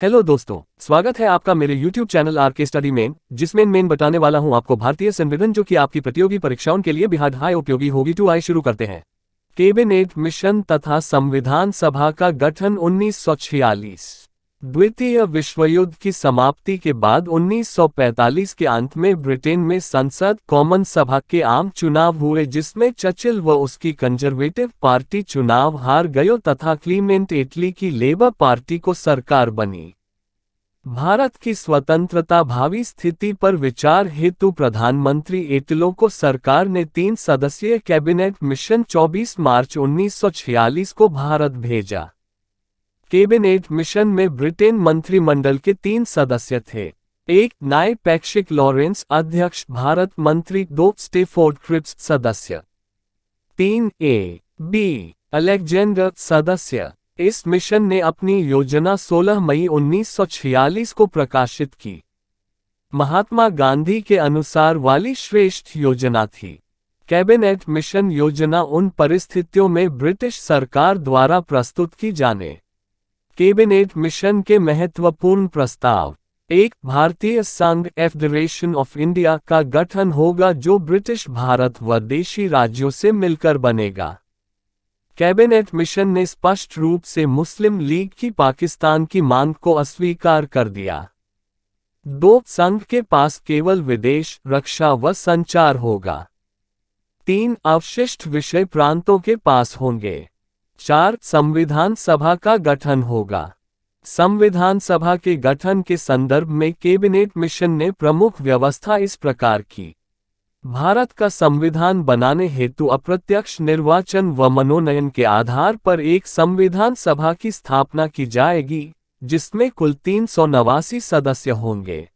Hello दोस्तों, स्वागत है आपका मेरे YouTube चैनल आर के स्टडी में, जिसमें मैं बताने वाला हूं आपको भारतीय संविधान जो कि आपकी प्रतियोगी परीक्षाओं के लिए बेहद हाई उपयोगी होगी। तो आइए शुरू करते हैं। कैबिनेट मिशन तथा संविधान सभा का गठन 1946। द्वितीय विश्व युद्ध की समाप्ति के बाद 1945 के अंत में ब्रिटेन में संसद कॉमन सभा के आम चुनाव हुए, जिसमें चर्चिल व उसकी कंजर्वेटिव पार्टी चुनाव हार गयो तथा क्लीमेंट एटली की लेबर पार्टी को सरकार बनी। भारत की स्वतंत्रता भावी स्थिति पर विचार हेतु प्रधानमंत्री एटलो को सरकार ने 3 सदस्यीय कैबिनेट मिशन 24 मार्च 1946 को भारत भेजा। कैबिनेट मिशन में ब्रिटेन मंत्रिमंडल के 3 सदस्य थे। 1 नाय पैट्रिक लॉरेंस अध्यक्ष भारत मंत्री, 2 स्टेफोर्ड क्रिप्स सदस्य, 3 ए बी अलेक्जेंडर सदस्य। इस मिशन ने अपनी योजना 16 मई 1946 को प्रकाशित की। महात्मा गांधी के अनुसार वाली श्रेष्ठ योजना थी। कैबिनेट मिशन योजना उन परिस्थितियों में ब्रिटिश सरकार द्वारा प्रस्तुत की जाने। कैबिनेट मिशन के महत्वपूर्ण प्रस्ताव: 1 भारतीय संघ फेडरेशन ऑफ इंडिया का गठन होगा, जो ब्रिटिश भारत व देशी राज्यों से मिलकर बनेगा। कैबिनेट मिशन ने स्पष्ट रूप से मुस्लिम लीग की पाकिस्तान की मांग को अस्वीकार कर दिया। 2 संघ के पास केवल विदेश, रक्षा व संचार होगा। 3 अवशिष्ट विषय प्रांतों के पास होंगे। 4 संविधान सभा का गठन होगा। संविधान सभा के गठन के संदर्भ में कैबिनेट मिशन ने प्रमुख व्यवस्था इस प्रकार की: भारत का संविधान बनाने हेतु अप्रत्यक्ष निर्वाचन व मनोनयन के आधार पर एक संविधान सभा की स्थापना की जाएगी, जिसमें कुल 389 सदस्य होंगे।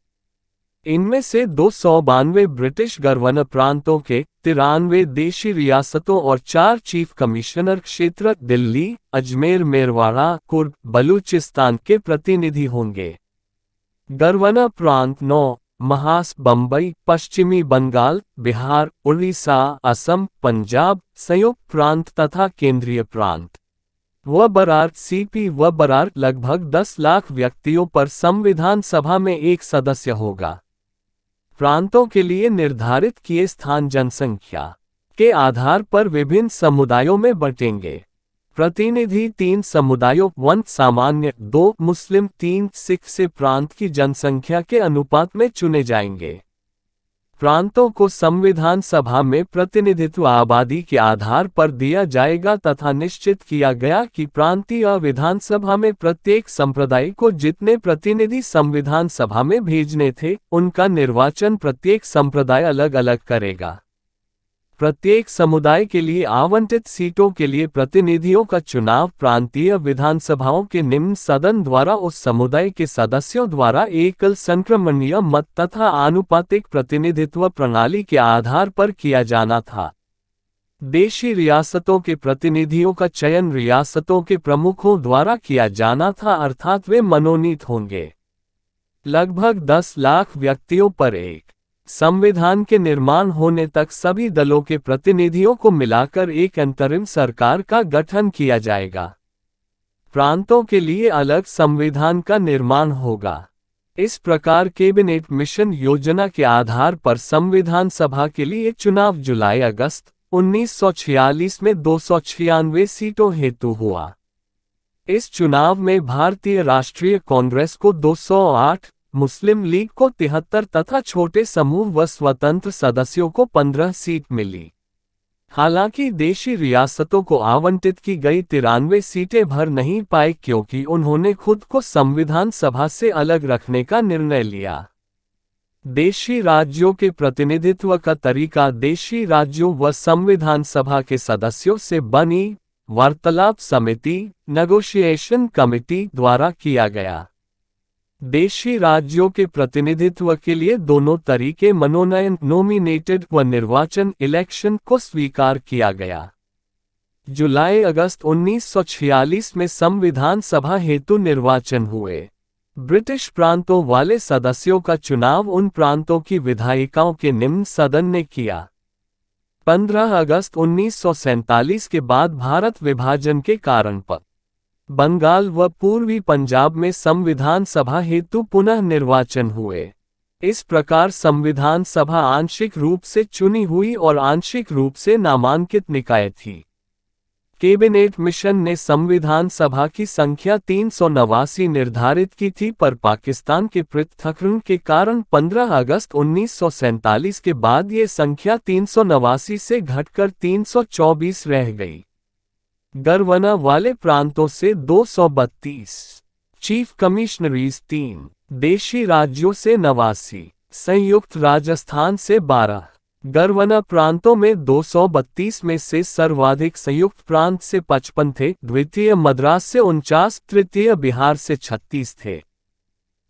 इनमें से 292 ब्रिटिश गवर्नर प्रांतों के, 93 देशी रियासतों और 4 चीफ कमिश्नर क्षेत्र दिल्ली, अजमेर, मेरवाड़ा, कुर्ग, बलूचिस्तान के प्रतिनिधि होंगे। गवर्नर प्रांत 9 महास, बम्बई, पश्चिमी बंगाल, बिहार, उड़ीसा, असम, पंजाब, संयुक्त प्रांत तथा केंद्रीय प्रांत। व बरार सीपी व बरार लगभग 10 लाख व्यक्तियों पर संविधान सभा में एक सदस्य होगा। प्रांतों के लिए निर्धारित किए स्थान जनसंख्या के आधार पर विभिन्न समुदायों में बंटेंगे। प्रतिनिधि 3 समुदायों 1 सामान्य, 2 मुस्लिम, 3 सिख से प्रांत की जनसंख्या के अनुपात में चुने जाएंगे। प्रांतों को संविधान सभा में प्रतिनिधित्व आबादी के आधार पर दिया जाएगा तथा निश्चित किया गया कि प्रांतीय विधानसभा में प्रत्येक संप्रदाय को जितने प्रतिनिधि संविधान सभा में भेजने थे, उनका निर्वाचन प्रत्येक संप्रदाय अलग अलग करेगा। प्रत्येक समुदाय के लिए आवंटित सीटों के लिए प्रतिनिधियों का चुनाव प्रांतीय विधानसभाओं के निम्न सदन द्वारा उस समुदाय के सदस्यों द्वारा एकल संक्रमणीय मत तथा आनुपातिक प्रतिनिधित्व प्रणाली के आधार पर किया जाना था। देशी रियासतों के प्रतिनिधियों का चयन रियासतों के प्रमुखों द्वारा किया जाना था, अर्थात वे मनोनीत होंगे। लगभग 10 लाख व्यक्तियों पर एक संविधान के निर्माण होने तक सभी दलों के प्रतिनिधियों को मिलाकर एक अंतरिम सरकार का गठन किया जाएगा। प्रांतों के लिए अलग संविधान का निर्माण होगा। इस प्रकार कैबिनेट मिशन योजना के आधार पर संविधान सभा के लिए चुनाव जुलाई-अगस्त 1946 में 296 सीटों हेतु हुआ। इस चुनाव में भारतीय राष्ट्रीय कांग्रेस को 208, मुस्लिम लीग को 73 तथा छोटे समूह व स्वतंत्र सदस्यों को 15 सीट मिली। हालांकि देशी रियासतों को आवंटित की गई 93 सीटें भर नहीं पाए, क्योंकि उन्होंने खुद को संविधान सभा से अलग रखने का निर्णय लिया। देशी राज्यों के प्रतिनिधित्व का तरीका देशी राज्यों व संविधान सभा के सदस्यों से बनी वार्तालाप समिति, नेगोशिएशन कमेटी द्वारा किया गया। देशी राज्यों के प्रतिनिधित्व के लिए दोनों तरीके मनोनयन नॉमिनेटेड व निर्वाचन इलेक्शन को स्वीकार किया गया। जुलाई-अगस्त 1946 में संविधान सभा हेतु निर्वाचन हुए। ब्रिटिश प्रांतों वाले सदस्यों का चुनाव उन प्रांतों की विधायिकाओं के निम्न सदन ने किया। 15 अगस्त 1947 के बाद भारत विभाजन के कारण बंगाल व पूर्वी पंजाब में संविधान सभा हेतु पुनः निर्वाचन हुए। इस प्रकार संविधान सभा आंशिक रूप से चुनी हुई और आंशिक रूप से नामांकित निकाय थी। कैबिनेट मिशन ने संविधान सभा की संख्या 389 निर्धारित की थी, पर पाकिस्तान के पृथक्करण के कारण 15 अगस्त 1947 के बाद ये संख्या 389 से घटकर 324 रह गई। गवर्नर वाले प्रांतों से 232, चीफ कमिश्नरीज 3, देशी राज्यों से 89, संयुक्त राजस्थान से 12। गवर्नर प्रांतों में 232 में से सर्वाधिक संयुक्त प्रांत से 55 थे, द्वितीय मद्रास से 49, तृतीय बिहार से 36 थे।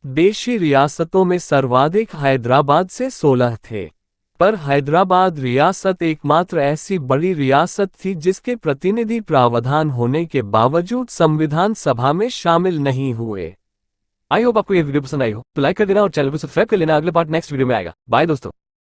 देशी रियासतों में सर्वाधिक हैदराबाद से 16 थे, पर हैदराबाद रियासत एकमात्र ऐसी बड़ी रियासत थी जिसके प्रतिनिधि प्रावधान होने के बावजूद संविधान सभा में शामिल नहीं हुए। आई होप आपको ये वीडियो पसंद आई हो, तो लाइक कर देना और चैनल को सब्सक्राइब कर लेना। अगले पार्ट नेक्स्ट वीडियो में आएगा। बाय दोस्तों।